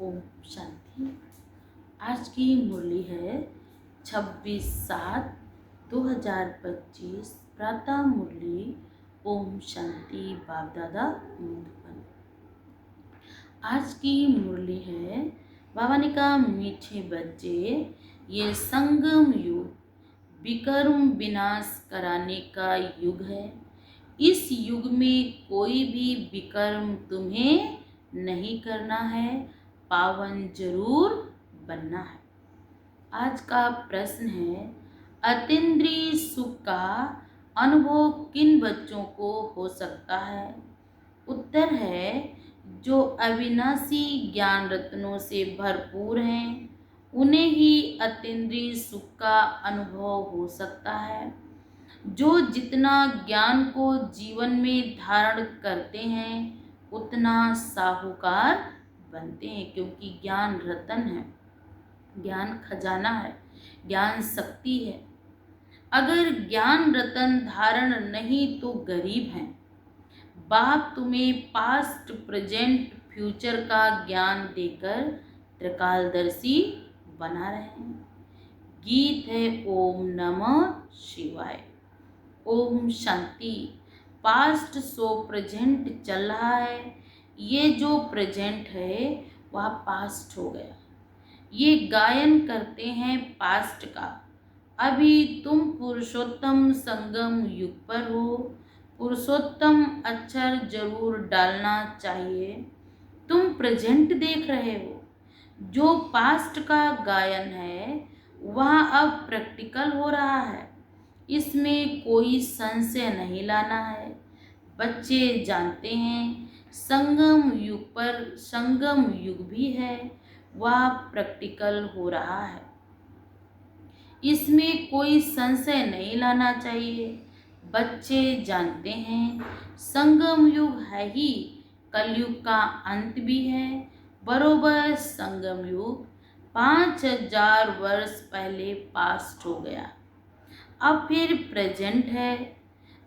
ओम शांति। आज की मुरली है 26/7/2025 प्रातः मुरली। ओम शांति। बाप दादा मधुबन। आज की मुरली है, बाबा ने कहा मीठे बच्चे, ये संगम युग विकर्म विनाश कराने का युग है। इस युग में कोई भी विकर्म तुम्हें नहीं करना है, पावन जरूर बनना है। आज का प्रश्न है, अतीन्द्रिय सुख का अनुभव किन बच्चों को हो सकता है? उत्तर है, जो अविनाशी ज्ञान रत्नों से भरपूर हैं, उन्हें ही अतीन्द्रिय सुख का अनुभव हो सकता है। जो जितना ज्ञान को जीवन में धारण करते हैं, उतना साहूकार बनते हैं, क्योंकि ज्ञान रतन है, ज्ञान खजाना है, ज्ञान शक्ति है। अगर ज्ञान रतन धारण नहीं तो गरीब हैं। बाप तुम्हें पास्ट प्रेजेंट फ्यूचर का ज्ञान देकर त्रिकालदर्शी बना रहे हैं। गीत है ओम नमः शिवाय। Om Shanti. Past so present चल रहा है। ये जो प्रेजेंट है वह पास्ट हो गया। ये गायन करते हैं पास्ट का। अभी तुम पुरुषोत्तम संगम युग पर हो। पुरुषोत्तम अक्षर जरूर डालना चाहिए। तुम प्रेजेंट देख रहे हो। जो पास्ट का गायन है वह अब प्रैक्टिकल हो रहा है। इसमें कोई संशय नहीं लाना है। बच्चे जानते हैं संगम युग पर संगम युग भी है, वह प्रैक्टिकल हो रहा है। इसमें कोई संशय नहीं लाना चाहिए। बच्चे जानते हैं संगम युग है ही, कलयुग का अंत भी है। बरोबर संगम युग 5000 वर्ष पहले पास्ट हो गया। अब फिर प्रेजेंट है।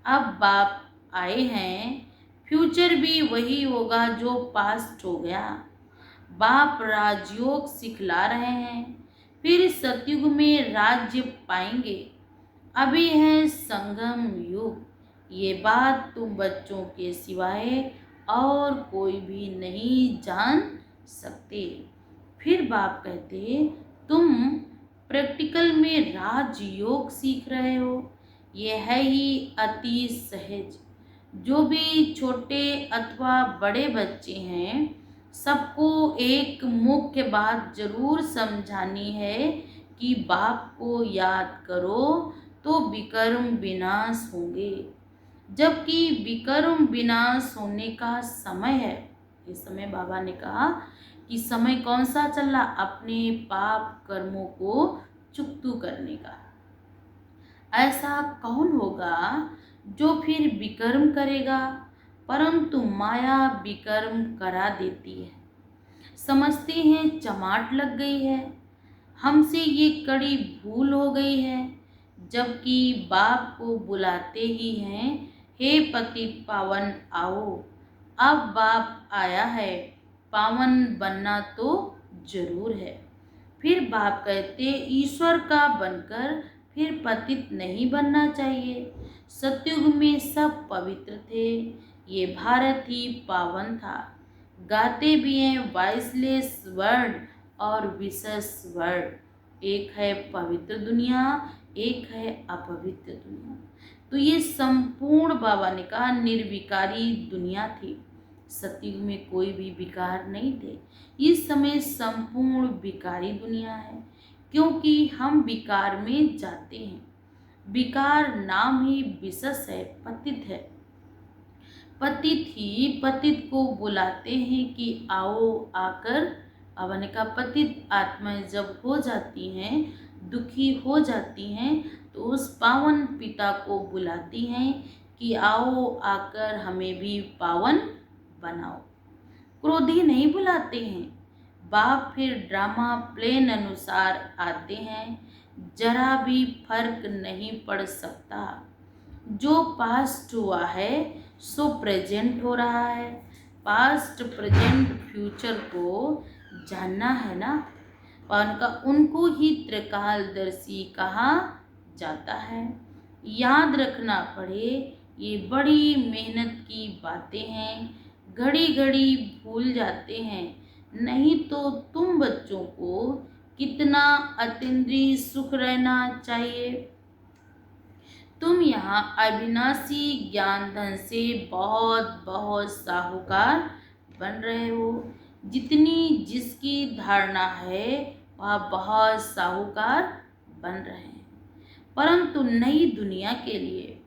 अब बाप आए हैं, फ्यूचर भी वही होगा जो पास्ट हो गया। बाप राजयोग सिखला रहे हैं, फिर सतयुग में राज्य पाएंगे। अभी है संगम युग। ये बात तुम बच्चों के सिवाय और कोई भी नहीं जान सकते। फिर बाप कहते, तुम प्रैक्टिकल में राजयोग सीख रहे हो। ये है ही अति सहज। जो भी छोटे अथवा बड़े बच्चे हैं, सबको एक मुख्य बात जरूर समझानी है कि बाप को याद करो तो विकर्म विनाश होंगे। जबकि विकर्म विनाश होने का समय है। इस समय बाबा ने कहा कि समय कौन सा चल रहा? अपने पाप कर्मों को चुकतू करने का। ऐसा कौन होगा जो फिर विकर्म करेगा? परंतु माया विकर्म करा देती है। समझते हैं चमाट लग गई है, हमसे ये कड़ी भूल हो गई है। जबकि बाप को बुलाते ही हैं, हे पतित पावन आओ। अब बाप आया है, पावन बनना तो जरूर है। फिर बाप कहते, ईश्वर का बनकर फिर पतित नहीं बनना चाहिए। सतयुग में सब पवित्र थे, ये भारत ही पावन था। गाते भी हैं वॉइसलेस वर्ड और विशेष वर्ड। एक है पवित्र दुनिया, एक है अपवित्र दुनिया। तो ये संपूर्ण बाबा ने कहा निर्विकारी दुनिया थी। सतयुग में कोई भी विकार नहीं थे। इस समय संपूर्ण विकारी दुनिया है, क्योंकि हम विकार में जाते हैं। विकार नाम ही विशेष है, पतित है। पतित ही पतित को बुलाते हैं कि आओ आकर। बाबा ने कहा पतित आत्माएं जब हो जाती हैं, दुखी हो जाती हैं, तो उस पावन पिता को बुलाती हैं कि आओ आकर हमें भी पावन बनाओ। क्रोधी नहीं बुलाते हैं। बाप फिर ड्रामा प्लेन अनुसार आते हैं। जरा भी फर्क नहीं पड़ सकता। जो पास्ट हुआ है सो प्रेजेंट हो रहा है। पास्ट प्रेजेंट फ्यूचर को जानना है ना। उनको ही त्रिकालदर्शी कहा जाता है। याद रखना पड़े, ये बड़ी मेहनत की बातें हैं, घड़ी घड़ी भूल जाते हैं। नहीं तो तुम बच्चों को कितना अतीन्द्रिय सुख रहना चाहिए। तुम यहाँ अविनाशी ज्ञान धन से बहुत बहुत साहूकार बन रहे हो। जितनी जिसकी धारणा है वह बहुत साहूकार बन रहे हैं। परंतु नई दुनिया के लिए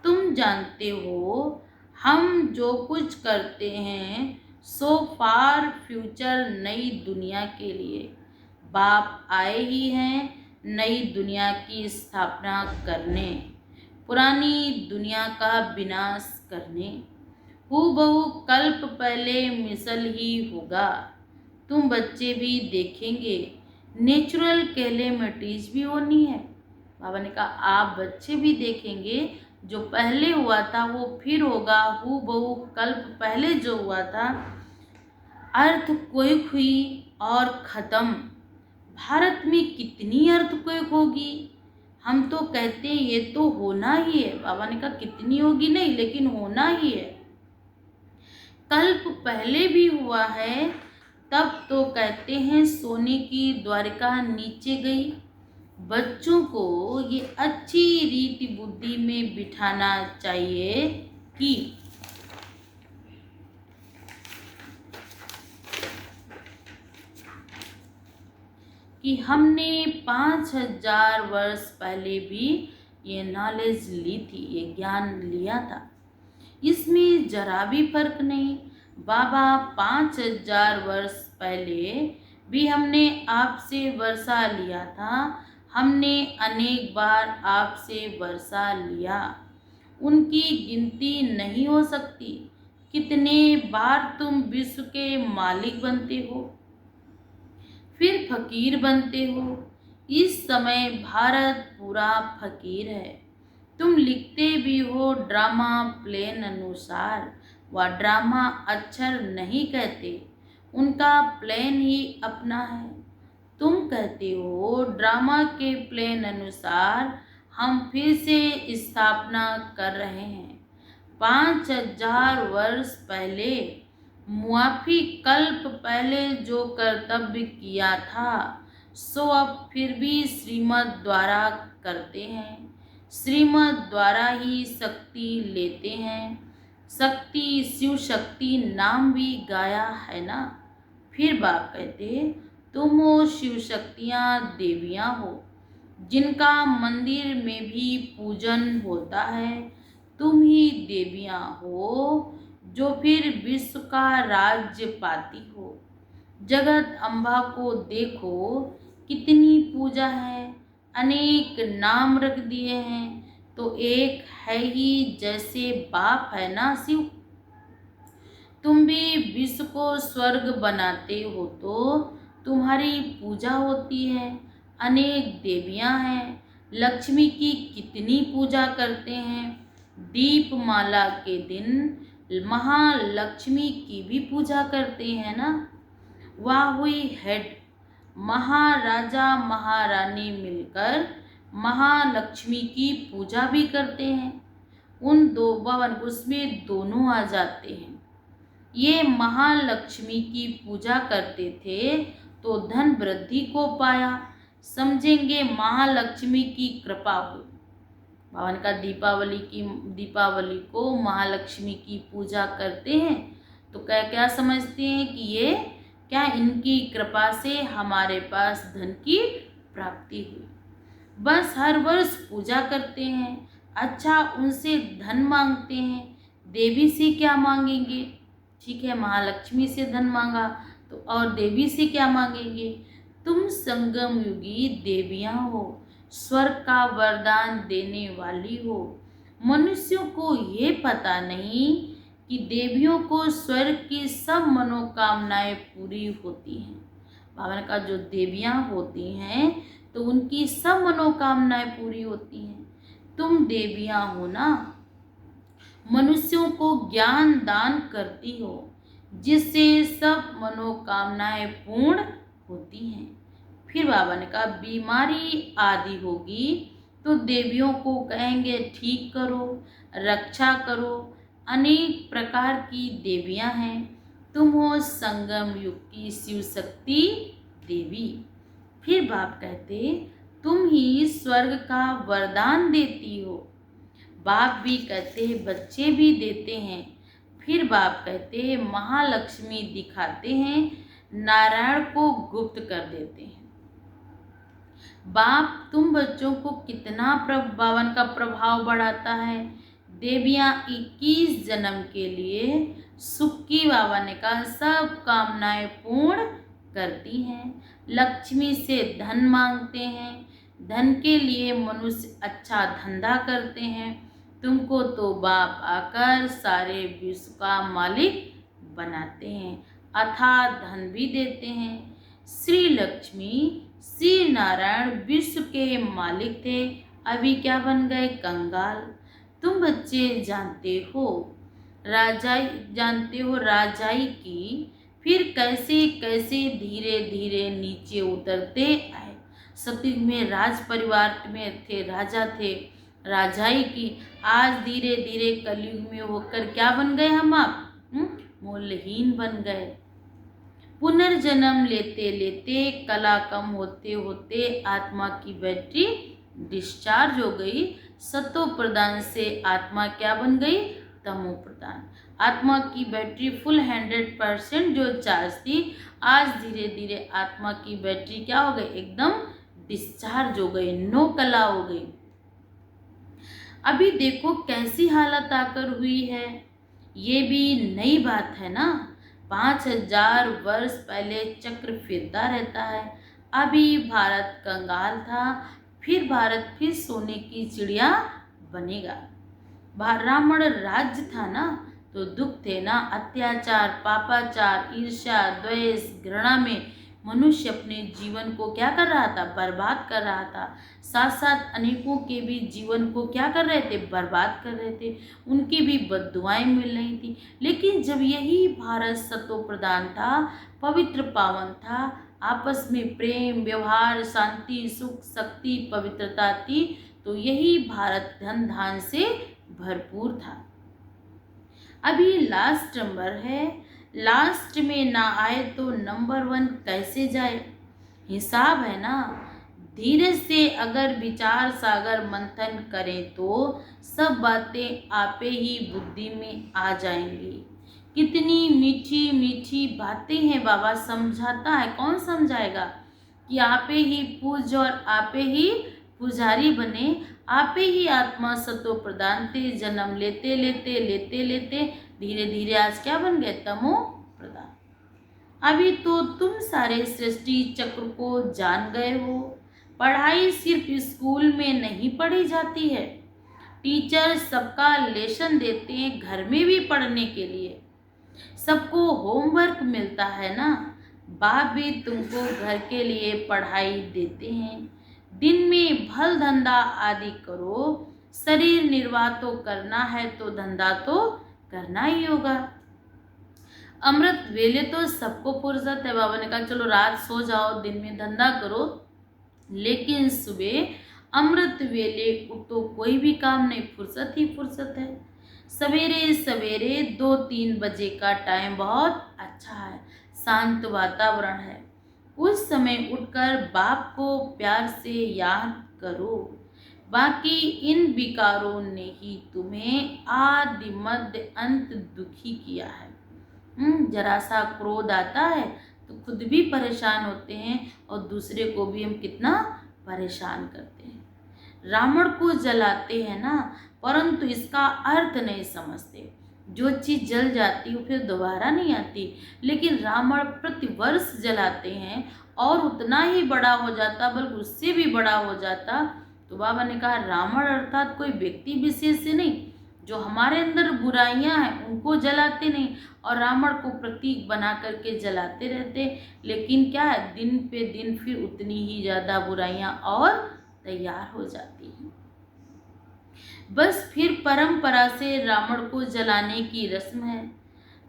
तुम जानते हो, हम जो कुछ करते हैं सो फार फ्यूचर नई दुनिया के लिए। बाप आए ही हैं नई दुनिया की स्थापना करने, पुरानी दुनिया का विनाश करने। हूबहू कल्प पहले मिसल ही होगा। तुम बच्चे भी देखेंगे, नेचुरल कैलेमिटीज भी होनी है। बाबा ने कहा आप बच्चे भी देखेंगे, जो पहले हुआ था वो फिर होगा। हूबहू कल्प पहले जो हुआ था, अर्थक्वेक हुई और ख़त्म। भारत में कितनी अर्थक्वेक होगी, हम तो कहते हैं ये तो होना ही है। बाबा ने कहा कितनी होगी नहीं, लेकिन होना ही है। कल्प पहले भी हुआ है, तब तो कहते हैं सोने की द्वारिका नीचे गई। बच्चों को ये अच्छी रीति बुद्धि में बिठाना चाहिए कि हमने 5000 वर्ष पहले भी ये नॉलेज ली थी, ये ज्ञान लिया था। इसमें जरा भी फर्क नहीं। बाबा 5000 वर्ष पहले भी हमने आपसे वर्षा लिया था। हमने अनेक बार आपसे वर्षा लिया, उनकी गिनती नहीं हो सकती। कितने बार तुम विश्व के मालिक बनते हो, फिर फकीर बनते हो। इस समय भारत पूरा फकीर है। तुम लिखते भी हो ड्रामा प्लेन अनुसार। वह ड्रामा अक्षर नहीं कहते, उनका प्लेन ही अपना है। तुम कहते हो ड्रामा के प्लेन अनुसार हम फिर से स्थापना कर रहे हैं। 5000 वर्ष पहले, मुआफी कल्प पहले जो कर्तव्य किया था सो अब फिर भी श्रीमत द्वारा करते हैं। श्रीमत द्वारा ही शक्ति लेते हैं। शक्ति शिव शक्ति नाम भी गाया है ना। फिर बाप कहते तुम हो शिव शक्तियाँ देवियाँ हो, जिनका मंदिर में भी पूजन होता है। तुम ही देवियाँ हो जो फिर विश्व का राज्य पाती हो। जगत अम्बा को देखो, कितनी पूजा है, अनेक नाम रख दिए हैं, तो एक है ही जैसे बाप है ना शिव। तुम भी विश्व को स्वर्ग बनाते हो तो तुम्हारी पूजा होती है। अनेक देवियां हैं, लक्ष्मी की कितनी पूजा करते हैं। दीपमाला के दिन महालक्ष्मी की भी पूजा करते हैं ना। वह हुई हेड। महाराजा महारानी मिलकर महालक्ष्मी की पूजा भी करते हैं। उन दो भवन उसमें दोनों आ जाते हैं। ये महालक्ष्मी की पूजा करते थे तो धन वृद्धि को पाया, समझेंगे महालक्ष्मी की कृपा हुई। भगवान का दीपावली को महालक्ष्मी की पूजा करते हैं तो क्या क्या समझते हैं कि ये क्या इनकी कृपा से हमारे पास धन की प्राप्ति हुई। बस हर वर्ष पूजा करते हैं, अच्छा उनसे धन मांगते हैं। देवी से क्या मांगेंगे, ठीक है महालक्ष्मी से धन मांगा तो और देवी से क्या मांगेंगे। तुम संगम युगी देवियां हो, स्वर्ग का वरदान देने वाली हो। मनुष्यों को ये पता नहीं कि देवियों को स्वर्ग की सब मनोकामनाएं पूरी होती हैं। भावन का जो देवियां होती हैं तो उनकी सब मनोकामनाएं पूरी होती हैं। तुम देवियां हो ना, मनुष्यों को ज्ञान दान करती हो। जिससे सब मनोकामनाएं पूर्ण होती हैं। फिर बाबा ने कहा बीमारी आदि होगी तो देवियों को कहेंगे ठीक करो, रक्षा करो। अनेक प्रकार की देवियां हैं, तुम हो संगम युग की शिव शक्ति देवी। फिर बाप कहते तुम ही स्वर्ग का वरदान देती हो। बाप भी कहते हैं, बच्चे भी देते हैं। फिर बाप कहते हैं महालक्ष्मी दिखाते हैं, नारायण को गुप्त कर देते हैं। बाप तुम बच्चों को कितना बावन का प्रभाव बढ़ाता है। देवियां 21 जन्म के लिए सुख की बाबा ने कहा सब कामनाएं पूर्ण करती हैं। लक्ष्मी से धन मांगते हैं, धन के लिए मनुष्य अच्छा धंधा करते हैं। तुमको तो बाप आकर सारे विश्व का मालिक बनाते हैं, अथाह धन भी देते हैं। श्री लक्ष्मी श्री नारायण विश्व के मालिक थे, अभी क्या बन गए कंगाल। तुम बच्चे जानते हो राजाई की फिर कैसे कैसे धीरे धीरे नीचे उतरते आए। सतयुग में राज परिवार में थे, राजा थे, राजाई की आज धीरे धीरे कलयुग में होकर क्या बन गए हम आप मूल्यहीन बन गए। पुनर्जन्म लेते लेते कला कम होते होते आत्मा की बैटरी डिस्चार्ज हो गई। सतो प्रदान से आत्मा क्या बन गई तमो प्रदान। आत्मा की बैटरी फुल 100% जो चार्ज थी, आज धीरे धीरे आत्मा की बैटरी क्या हो गई एकदम डिस्चार्ज हो गई, नो कला हो गई। अभी देखो कैसी हालत आकर हुई है। ये भी नई बात है ना, 5000 वर्ष पहले चक्र फिरता रहता है। अभी भारत कंगाल था, फिर भारत फिर सोने की चिड़िया बनेगा। रावण राज्य था ना, तो दुख थे ना, अत्याचार, पापाचार, ईर्ष्या, द्वेष, घृणा में मनुष्य अपने जीवन को क्या कर रहा था बर्बाद कर रहा था। साथ साथ अनेकों के भी जीवन को क्या कर रहे थे बर्बाद कर रहे थे, उनकी भी बद्दुआएं मिल रही थी। लेकिन जब यही भारत सतो प्रधान था, पवित्र पावन था, आपस में प्रेम, व्यवहार, शांति, सुख, शक्ति, पवित्रता थी, तो यही भारत धन धान से भरपूर था। अभी लास्ट नंबर है, लास्ट में ना आए तो नंबर 1 कैसे जाए। हिसाब है ना, धीरे से अगर विचार सागर मंथन करें तो सब बातें आपे ही बुद्धि में आ जाएंगी। कितनी मीठी मीठी बातें हैं, बाबा समझाता है, कौन समझाएगा कि आपे ही पूज और आपे ही पुजारी बने। आपे ही आत्मा सतो प्रदान थे, जन्म लेते लेते लेते लेते धीरे धीरे आज क्या बन गए तमो प्रदान। अभी तो तुम सारे सृष्टि चक्र को जान गए हो। पढ़ाई सिर्फ स्कूल में नहीं पढ़ी जाती है, टीचर सबका लेसन देते हैं घर में भी पढ़ने के लिए, सबको होमवर्क मिलता है ना। बाप भी तुमको घर के लिए पढ़ाई देते हैं। दिन में भल धंधा आदि करो, शरीर निर्वाह तो करना है तो धंधा तो करना ही होगा। अमृत वेले तो सबको फुर्सत है, बाबा ने कहा चलो रात सो जाओ, दिन में धंधा करो, लेकिन सुबह अमृत वेले उठो, कोई भी काम नहीं, फुर्सत ही फुर्सत है। सवेरे सवेरे 2-3 बजे का टाइम बहुत अच्छा है, शांत वातावरण है। उस समय उठकर बाप को प्यार से याद करो। बाकी इन विकारों ने ही तुम्हें आदि मध्य अंत दुखी किया है। जरा सा क्रोध आता है तो खुद भी परेशान होते हैं और दूसरे को भी हम कितना परेशान करते हैं। रावण को जलाते हैं ना, परंतु इसका अर्थ नहीं समझते। जो चीज़ जल जाती है फिर दोबारा नहीं आती, लेकिन रावण प्रतिवर्ष जलाते हैं और उतना ही बड़ा हो जाता, बल्कि उससे भी बड़ा हो जाता। तो बाबा ने कहा रावण अर्थात कोई व्यक्ति विशेष से नहीं, जो हमारे अंदर बुराइयां हैं उनको जलाते नहीं, और रावण को प्रतीक बना करके जलाते रहते। लेकिन क्या है, दिन पे दिन फिर उतनी ही ज़्यादा बुराइयां और तैयार हो जाती हैं। बस फिर परंपरा से रावण को जलाने की रस्म है।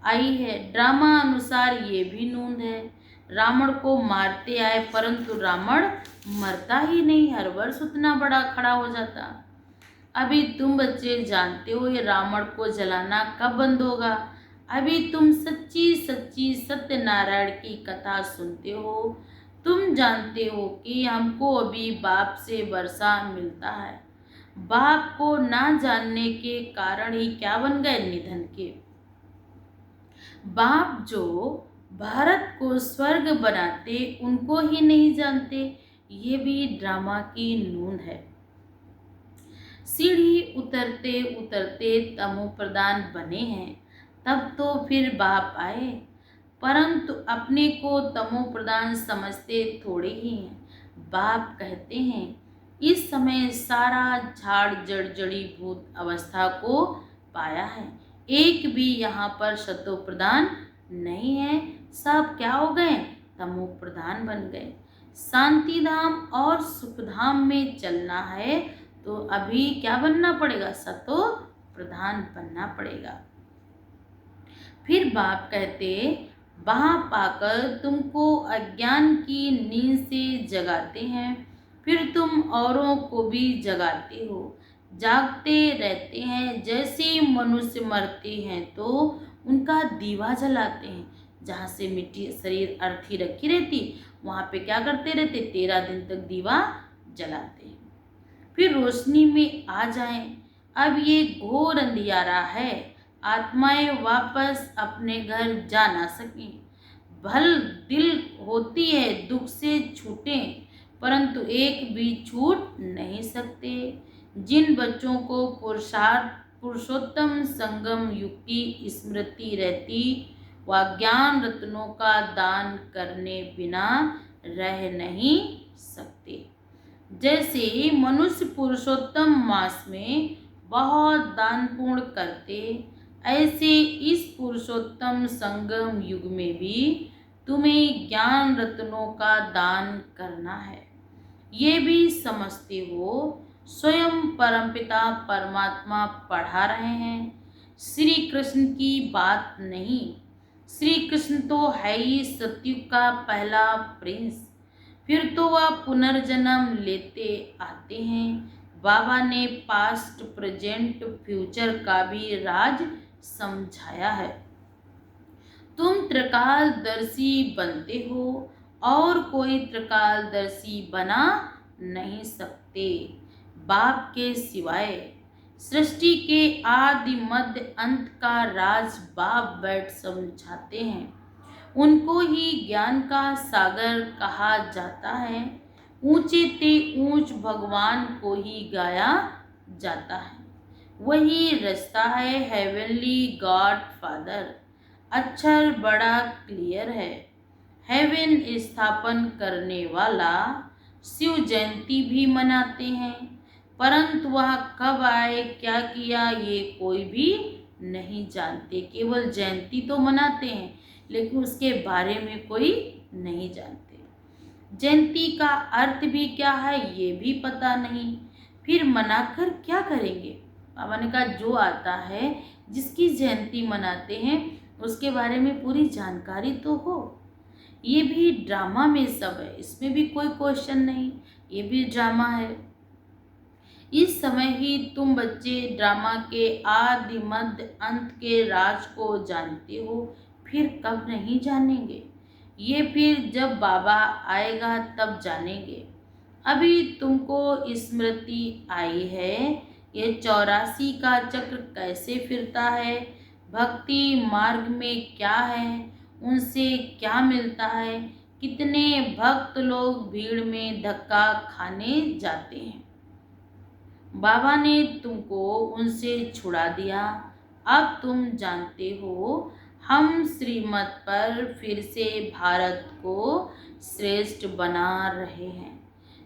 आई है। ड्रामा अनुसार ये भी नूंद है। रावण को मारते आए परंतु रावण मरता ही नहीं, हर वर्ष उतना बड़ा खड़ा हो जाता। अभी तुम बच्चे जानते हो ये रावण को जलाना कब बंद होगा। अभी तुम सच्ची सच्ची सत्यनारायण की कथा सुनते हो। तुम जानते हो कि हमको अभी बाप से वर्षा मिलता है। बाप को ना जानने के कारण ही क्या बन गए, निधन के। बाप जो भारत को स्वर्ग बनाते उनको ही नहीं जानते, ये भी ड्रामा की नूंद है। सीढ़ी उतरते उतरते तमो प्रधान बने हैं, तब तो फिर बाप आए, परंतु अपने को तमो प्रधान समझते थोड़े ही हैं। बाप कहते हैं इस समय सारा झाड़ जड़ जड़ी भूत अवस्था को पाया है, एक भी यहाँ पर शतो प्रधान नहीं है। सब क्या हो गए, तमो प्रधान बन गए। शांति धाम और सुख धाम में चलना है तो अभी क्या बनना पड़ेगा, सतो प्रधान बनना पड़ेगा। फिर बाप कहते वहां पाकर तुमको अज्ञान की नींद से जगाते हैं, फिर तुम औरों को भी जगाते हो, जागते रहते हैं। जैसे मनुष्य मरते हैं तो उनका दीवा जलाते हैं, जहाँ से मिट्टी शरीर अर्थी रखी रहती वहाँ पे क्या करते रहते, 13 दिन तक दीवा जलाते हैं। फिर रोशनी में आ जाएं। अब ये घोर अंधियारा है, आत्माएं वापस अपने घर जा ना सकें। भल दिल होती है दुख से छूटें, परंतु एक भी छूट नहीं सकते। जिन बच्चों को पुरुषोत्तम संगम युग की स्मृति रहती, वह ज्ञान रत्नों का दान करने बिना रह नहीं सकते। जैसे मनुष्य पुरुषोत्तम मास में बहुत दान पुण्य करते, ऐसे इस पुरुषोत्तम संगम युग में भी तुम्हें ज्ञान रत्नों का दान करना है। ये भी समझते हो स्वयं परमपिता परमात्मा पढ़ा रहे हैं, श्री कृष्ण की बात नहीं। श्री कृष्ण तो है ही सतयुग का पहला प्रिंस, फिर तो वह पुनर्जन्म लेते आते हैं। बाबा ने पास्ट प्रेजेंट फ्यूचर का भी राज समझाया है। तुम त्रिकालदर्शी बनते हो और कोई त्रिकालदर्शी बना नहीं सकते बाप के सिवाय। सृष्टि के आदि मध्य अंत का राज बाप बैठ समझाते हैं। उनको ही ज्ञान का सागर कहा जाता है। ऊंचे ते ऊंच भगवान को ही गाया जाता है। वही रास्ता है हेवनली गॉड फादर। अक्षर बड़ा क्लियर है। हेवन स्थापन करने वाला शिव जयंती भी मनाते हैं, परंतु वह कब आए क्या किया ये कोई भी नहीं जानते। केवल जयंती तो मनाते हैं लेकिन उसके बारे में कोई नहीं जानते। जयंती का अर्थ भी क्या है ये भी पता नहीं, फिर मनाकर क्या करेंगे। बाबा ने कहा जो आता है, जिसकी जयंती मनाते हैं उसके बारे में पूरी जानकारी तो हो। ये भी ड्रामा में सब है, इसमें भी कोई क्वेश्चन नहीं, ये भी ड्रामा है। इस समय ही तुम बच्चे ड्रामा के आदि मध्य अंत के राज को जानते हो, फिर कब नहीं जानेंगे। ये फिर जब बाबा आएगा तब जानेंगे। अभी तुमको स्मृति आई है ये 84 का चक्र कैसे फिरता है, भक्ति मार्ग में क्या है, उनसे क्या मिलता है, कितने भक्त लोग भीड़ में धक्का खाने जाते हैं। बाबा ने तुमको उनसे छुड़ा दिया। अब तुम जानते हो हम श्रीमत पर फिर से भारत को श्रेष्ठ बना रहे हैं।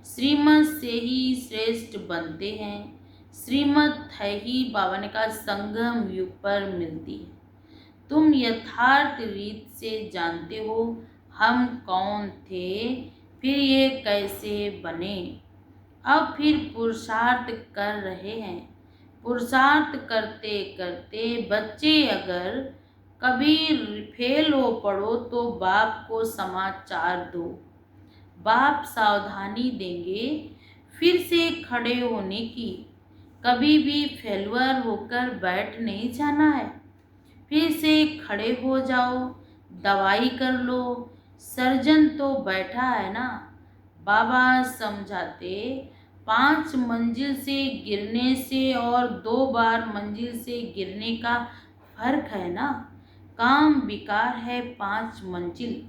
श्रीमत से ही श्रेष्ठ बनते हैं। श्रीमत है ही बाबा ने कहा संगम युग पर मिलती है। तुम यथार्थ रीत से जानते हो हम कौन थे, फिर ये कैसे बने। अब फिर पुरुषार्थ कर रहे हैं। पुरुषार्थ करते करते बच्चे अगर कभी फेल हो पड़ो तो बाप को समाचार दो। बाप सावधानी देंगे फिर से खड़े होने की। कभी भी फेलुअर होकर बैठ नहीं जाना है। फिर से खड़े हो जाओ, दवाई कर लो। सर्जन तो बैठा है ना। बाबा समझाते 5 मंजिल से गिरने से और 2 बार मंजिल से गिरने का फर्क है ना। काम बेकार है 5 मंजिल।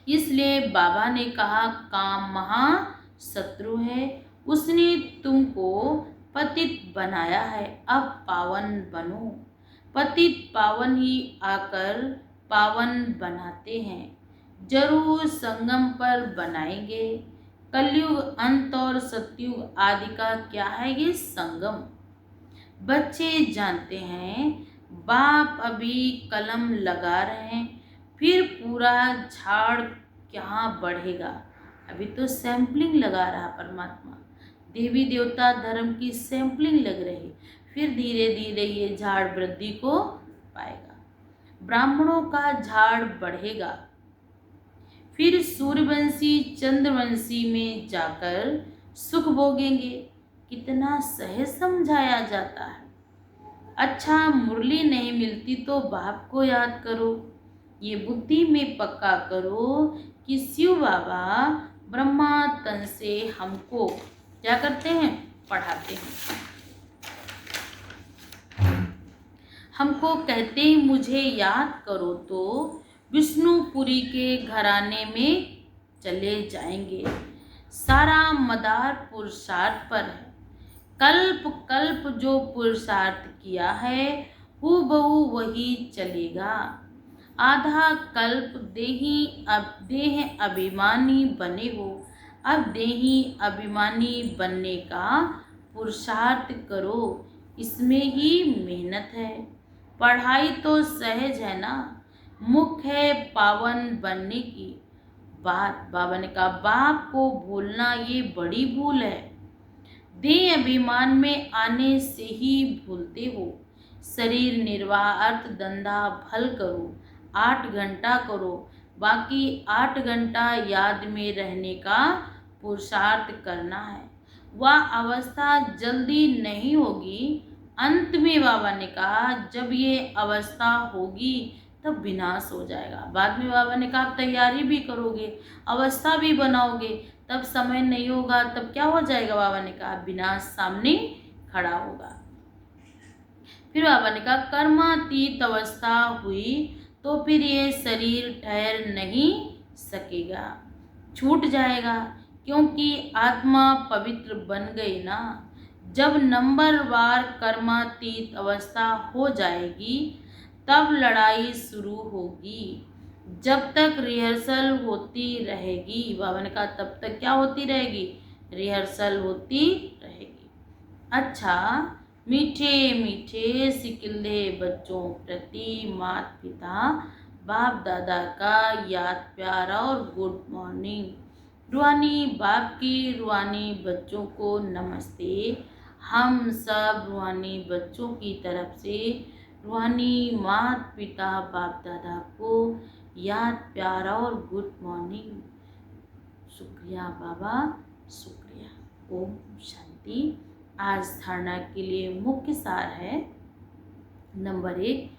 इसलिए बाबा ने कहा काम महा शत्रु है। उसने तुमको पतित बनाया है, अब पावन बनो। पतित पावन ही आकर पावन बनाते हैं। जरूर संगम पर बनाएंगे। कलयुग अंत और सतयुग आदि का क्या है ये संगम। बच्चे जानते हैं बाप अभी कलम लगा रहे हैं, फिर पूरा झाड़ कहाँ बढ़ेगा। अभी तो सैंपलिंग लगा रहा परमात्मा। देवी देवता धर्म की सैंपलिंग लग रही, फिर धीरे धीरे ये झाड़ वृद्धि को पाएगा। ब्राह्मणों का झाड़ बढ़ेगा, फिर सूर्यवंशी चंद्रवंशी में जाकर सुख भोगेंगे। कितना सहज समझाया जाता है। अच्छा मुरली नहीं मिलती तो बाप को याद करो। ये बुद्धि में पक्का करो कि शिव बाबा ब्रह्मा तन से हमको क्या करते हैं, पढ़ाते हैं। हमको कहते ही मुझे याद करो तो विष्णुपुरी के घराने में चले जाएंगे। सारा मदार पुरुषार्थ पर है। कल्प कल्प जो पुरुषार्थ किया है हूबहू वही चलेगा। आधा कल्प देह अभिमानी बने हो, अब देही अभिमानी बनने का पुरुषार्थ करो। इसमें ही मेहनत है। पढ़ाई तो सहज है ना, मुख्य है पावन बनने की बात। बाबा ने कहा बाप को भूलना ये बड़ी भूल है। देह अभिमान में आने से ही भूलते हो। शरीर निर्वाह अर्थ धंधा भल करो, 8 घंटा करो, बाकी 8 घंटा याद में रहने का पुरुषार्थ करना है। वह अवस्था जल्दी नहीं होगी। अंत में बाबा ने कहा जब ये अवस्था होगी तब विनाश हो जाएगा। बाद में बाबा ने कहा आप तैयारी भी करोगे, अवस्था भी बनाओगे, तब समय नहीं होगा, तब क्या हो जाएगा। बाबा ने कहा विनाश सामने खड़ा होगा। फिर बाबा ने कहा कर्मातीत अवस्था हुई तो फिर ये शरीर ठहर नहीं सकेगा, छूट जाएगा, क्योंकि आत्मा पवित्र बन गई ना। जब नंबरवार कर्मातीत अवस्था हो जाएगी तब लड़ाई शुरू होगी। जब तक रिहर्सल होती रहेगी, बाबा ने कहा तब तक क्या होती रहेगी, रिहर्सल होती रहेगी। अच्छा मीठे मीठे सिकिल्दे बच्चों प्रति माता पिता बाप दादा का याद प्यार और गुड मॉर्निंग। रूहानी बाप की रूहानी बच्चों को नमस्ते। हम सब रूहानी बच्चों की तरफ से रूहानी माता पिता बाप दादा को याद प्यार और गुड मॉर्निंग। शुक्रिया बाबा, शुक्रिया। ओम शांति। आज धारणा के लिए मुख्य सार है। नंबर 1,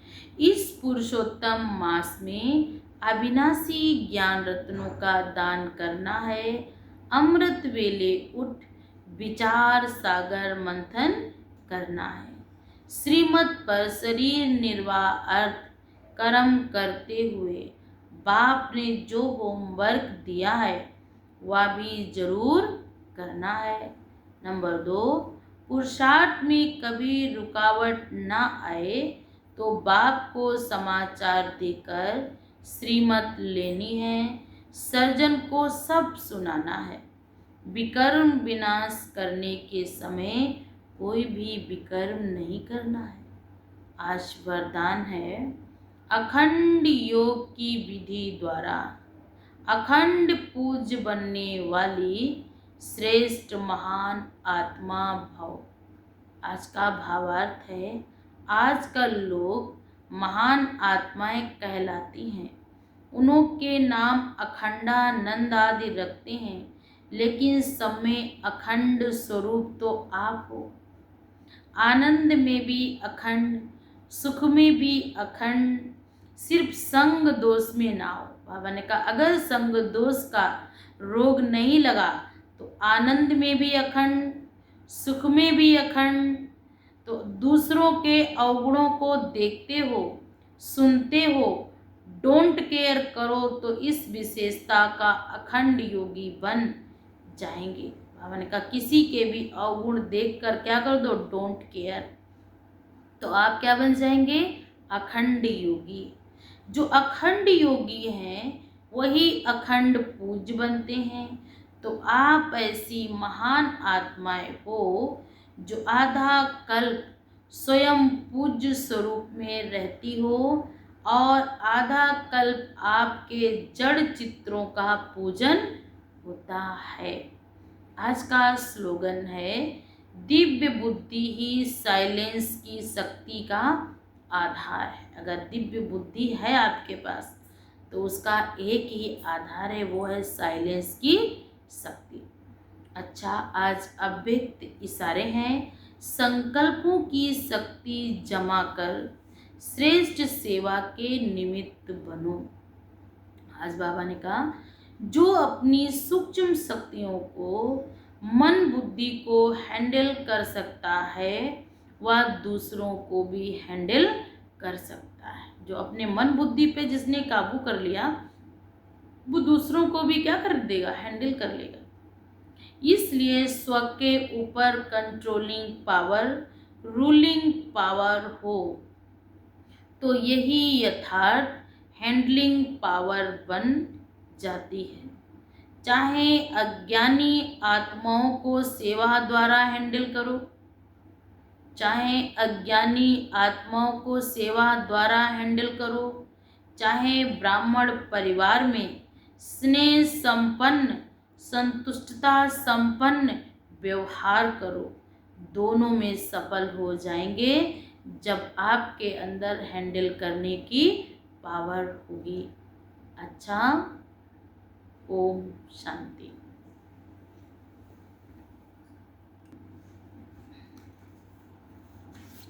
इस पुरुषोत्तम मास में अविनाशी ज्ञान रत्नों का दान करना है। अमृत वेले उठ विचार सागर मंथन करना है। श्रीमत पर शरीर निर्वाह अर्थ कर्म करते हुए बाप ने जो होमवर्क दिया है वह भी जरूर करना है। नंबर 2, पुरुषार्थ में कभी रुकावट ना आए तो बाप को समाचार देकर श्रीमत लेनी है। सर्जन को सब सुनाना है। विकर्म विनाश करने के समय कोई भी विकर्म नहीं करना है। आज वरदान है अखंड योग की विधि द्वारा अखंड पूज्य बनने वाली श्रेष्ठ महान आत्मा भव। आज का भावार्थ है आजकल लोग महान आत्माएं कहलाती हैं। उन्हों के नाम अखंडानंद आदि रखते हैं, लेकिन सब में अखंड स्वरूप तो आप हो। आनंद में भी अखंड, सुख में भी अखंड, सिर्फ संग दोष में ना हो। बाबा ने कहा अगर संग दोष का रोग नहीं लगा तो आनंद में भी अखंड, सुख में भी अखंड, तो दूसरों के अवगुणों को देखते हो, सुनते हो, डोंट केयर करो तो इस विशेषता का अखंड योगी बन जाएंगे। बाबा ने कहा किसी के भी अवगुण देखकर क्या कर दो, डोंट केयर, तो आप क्या बन जाएंगे, अखंड योगी। जो अखंड योगी हैं वही अखंड पूज्य बनते हैं। तो आप ऐसी महान आत्माएं हो जो आधा कल्प स्वयं पूज्य स्वरूप में रहती हो और आधा कल्प आपके जड़ चित्रों का पूजन होता है। आज का स्लोगन है दिव्य बुद्धि ही साइलेंस की शक्ति का आधार है। अगर दिव्य बुद्धि है आपके पास तो उसका एक ही आधार है, वो है साइलेंस की शक्ति। अच्छा, आज अव्यक्त इशारे हैं। संकल्पों की शक्ति जमा कर श्रेष्ठ सेवा के निमित्त बनो। आज बाबा ने कहा जो अपनी सूक्ष्म शक्तियों को, मन बुद्धि को हैंडल कर सकता है वह दूसरों को भी हैंडल कर सकता है। जो अपने मन बुद्धि पे जिसने काबू कर लिया वो दूसरों को भी क्या कर देगा, हैंडल कर लेगा। इसलिए स्व के ऊपर कंट्रोलिंग पावर, रूलिंग पावर हो तो यही यथार्थ हैंडलिंग पावर बन जाती है। चाहे अज्ञानी आत्माओं को सेवा द्वारा हैंडल करो, चाहे अज्ञानी आत्माओं को सेवा द्वारा हैंडल करो, चाहे ब्राह्मण परिवार में स्नेह संपन्न, संतुष्टता संपन्न व्यवहार करो, दोनों में सफल हो जाएंगे जब आपके अंदर हैंडल करने की पावर होगी। अच्छा, ओम शांति।